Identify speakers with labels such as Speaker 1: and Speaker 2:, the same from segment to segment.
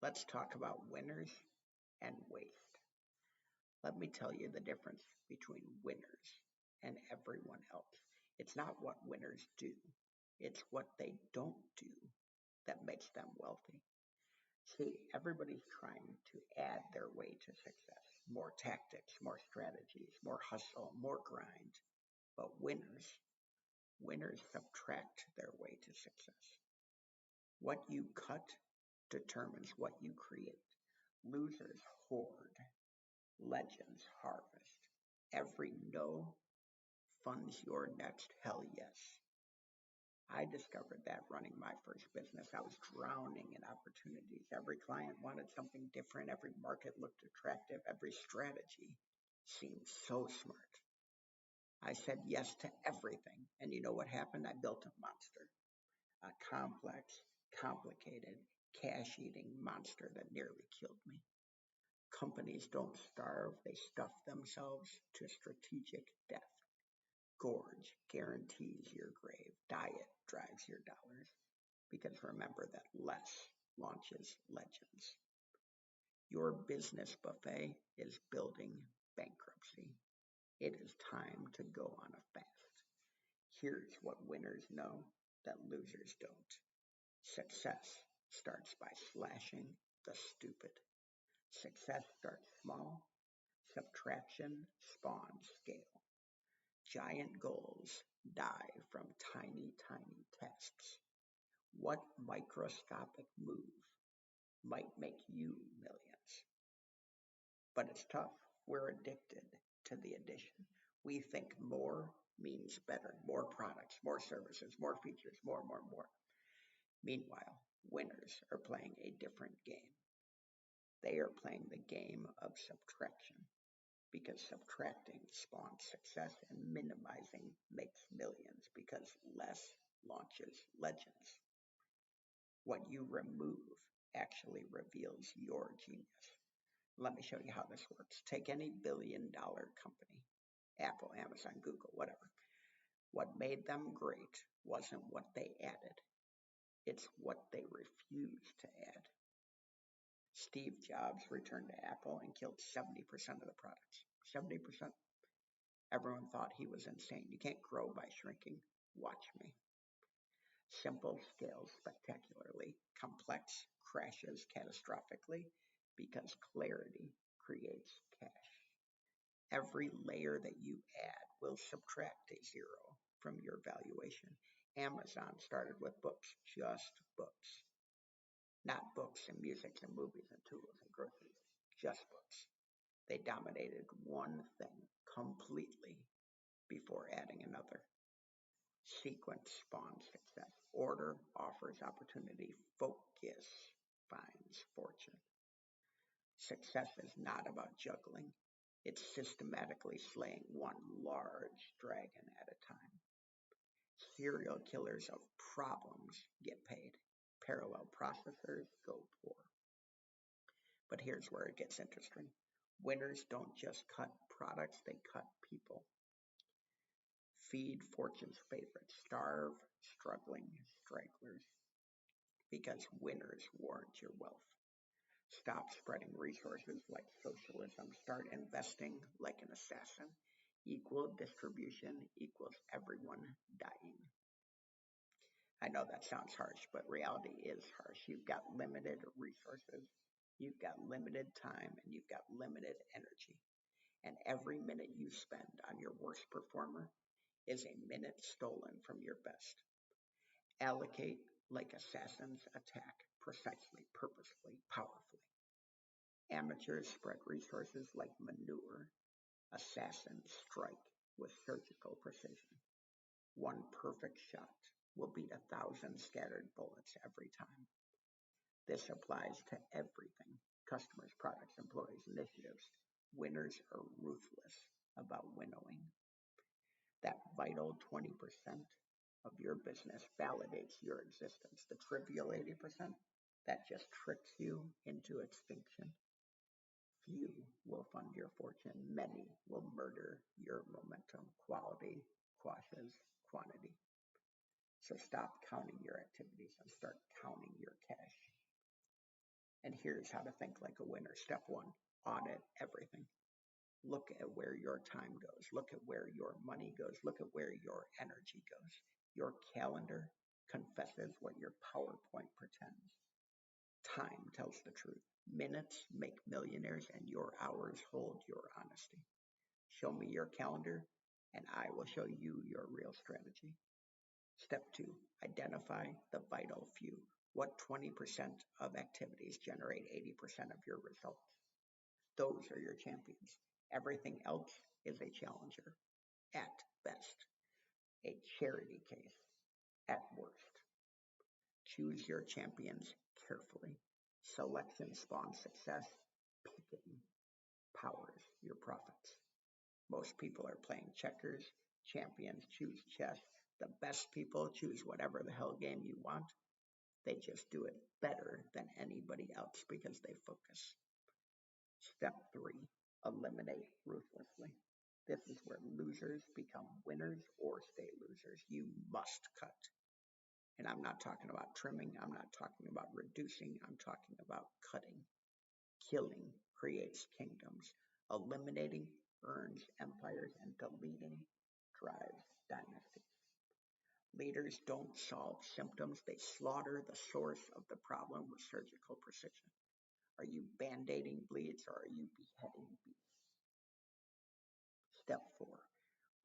Speaker 1: Let's talk about winners and waste. Let me tell you the difference between winners and everyone else. It's not what winners do, it's what they don't do that makes them wealthy. See, everybody's trying to add their way to success. More tactics, more strategies, more hustle, more grind. But winners subtract their way to success. What you cut determines what you create. Losers hoard, legends harvest. Every no funds your next hell yes. I discovered that running my first business. I was drowning in opportunities. Every client wanted something different. Every market looked attractive. Every strategy seemed so smart. I said yes to everything. And you know what happened? I built a monster, a complex, complicated, cash eating monster that nearly killed me. Companies don't starve, they stuff themselves to strategic death. Gorge guarantees your grave. Diet drives your dollars. Because remember that less launches legends. Your business buffet is building bankruptcy. It is time to go on a fast. Here's what winners know that losers don't. Success starts by slashing the stupid. Success starts small. Subtraction spawns scale. Giant goals die from tiny, tiny tasks. What microscopic move might make you millions? But it's tough. We're addicted to the addition. We think more means better, more products, more services, more features, more. Meanwhile, winners are playing a different game. They are playing the game of subtraction because subtracting spawns success and minimizing makes millions because less launches legends. What you remove actually reveals your genius. Let me show you how this works. Take any billion-dollar company, Apple, Amazon, Google, whatever. What made them great wasn't what they added, it's what they refused to add. Steve Jobs returned to Apple and killed 70% of the products. 70%. Everyone thought he was insane. You can't grow by shrinking. Watch me. Simple scales spectacularly. Complex crashes catastrophically because clarity creates cash. Every layer that you add will subtract a zero from your valuation. Amazon started with books, just books. Not books and music and movies and tools and groceries, just books. They dominated one thing completely before adding another. Sequence spawns success. Order offers opportunity. Focus finds fortune. Success is not about juggling. It's systematically slaying one large dragon at a time. Serial killers of problems get paid. Parallel processors go poor. But here's where it gets interesting. Winners don't just cut products, they cut people. Feed fortune's favorites, starve struggling stragglers, because winners warrant your wealth. Stop spreading resources like socialism. Start investing like an assassin. Equal distribution equals everyone dying. I know that sounds harsh, but reality is harsh. You've got limited resources, you've got limited time, and you've got limited energy. And every minute you spend on your worst performer is a minute stolen from your best. Allocate like assassins attack, precisely, purposefully, powerfully. Amateurs spread resources like manure. Assassins strike with surgical precision. One perfect shot will beat 1,000 scattered bullets every time. This applies to everything: customers, products, employees, initiatives. Winners are ruthless about winnowing. That vital 20% of your business validates your existence. The trivial 80%, that just tricks you into extinction. Few will fund your fortune, many will murder your momentum. Quality quashes quantity. So stop counting your activities and start counting your cash. And here's how to think like a winner. Step one, audit everything. Look at where your time goes. Look at where your money goes. Look at where your energy goes. Your calendar confesses what your PowerPoint pretends. Time tells the truth. Minutes make millionaires, and your hours hold your honesty. Show me your calendar, and I will show you your real strategy. Step two, identify the vital few. What 20% of activities generate 80% of your results? Those are your champions. Everything else is a challenger, at best, a charity case, at worst. Choose your champions carefully. Selection spawns success, picking powers your profits. Most people are playing checkers, champions choose chess. The best people choose whatever the hell game you want. They just do it better than anybody else because they focus. Step three, eliminate ruthlessly. This is where losers become winners or stay losers. You must cut. And I'm not talking about trimming, I'm not talking about reducing, I'm talking about cutting. Killing creates kingdoms. Eliminating earns empires, and deleting drives dynasties. Leaders don't solve symptoms, they slaughter the source of the problem with surgical precision. Are you band-aiding bleeds or are you beheading beasts? Step four,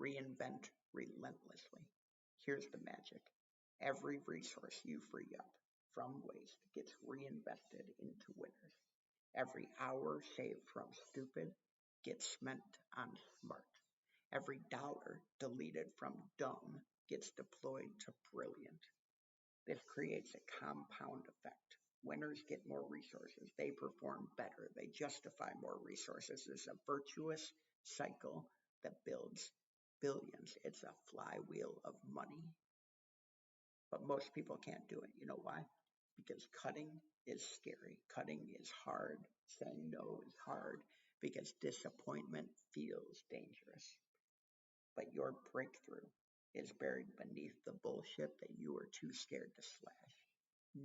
Speaker 1: reinvent relentlessly. Here's the magic. Every resource you free up from waste gets reinvested into winners. Every hour saved from stupid gets spent on smart. Every dollar deleted from dumb gets deployed to brilliant. This creates a compound effect. Winners get more resources. They perform better. They justify more resources. It's a virtuous cycle that builds billions. It's a flywheel of money. But most people can't do it. You know why? Because cutting is scary. Cutting is hard. Saying no is hard because disappointment feels dangerous. But your breakthrough is buried beneath the bullshit that you are too scared to slash.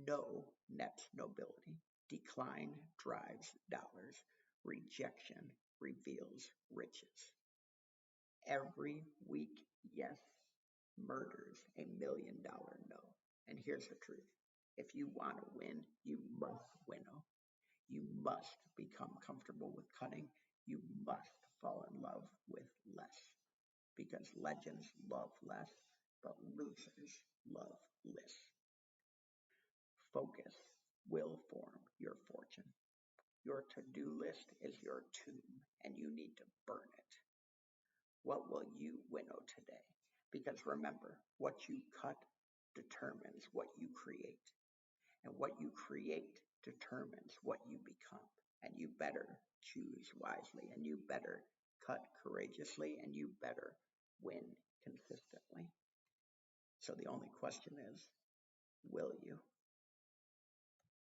Speaker 1: No nets nobility. Decline drives dollars. Rejection reveals riches. Every weak yes murders $1 million no. And here's the truth. If you want to win, you must winnow. You must become comfortable with cutting. You must fall in love with less. Because legends love less, but losers love less. Focus will form your fortune. Your to-do list is your tomb, and you need to burn it. What will you winnow today? Because remember, what you cut determines what you create. And what you create determines what you become. And you better choose wisely, and you better cut courageously, and you better win consistently. So the only question is, will you?